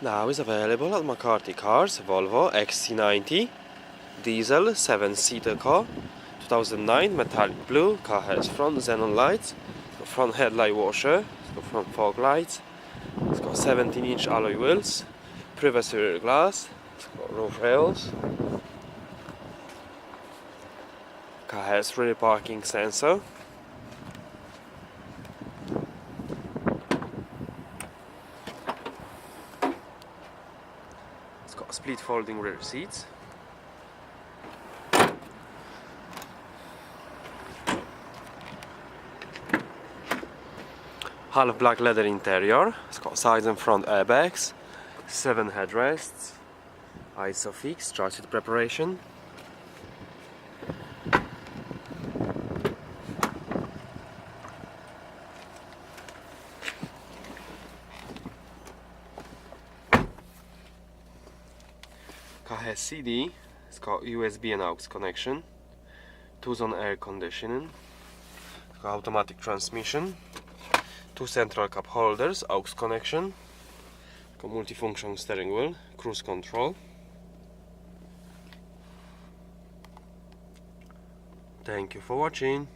Now is available at McCarthy Cars, Volvo XC90 diesel 7-seater car, 2009, metallic blue. Car has front xenon lights, front headlight washer, front fog lights. It's got 17-inch alloy wheels, privacy rear glass, it's got roof rails. Car has rear parking sensor. It's got split folding rear seats. Half black leather interior. It's got side and front airbags, 7 headrests, ISOFIX, chassis preparation. Car has CD, it's got USB and AUX connection, 2-zone air conditioning, it's got automatic transmission, 2 central cup holders, AUX connection, got multifunction steering wheel, cruise control. Thank you for watching.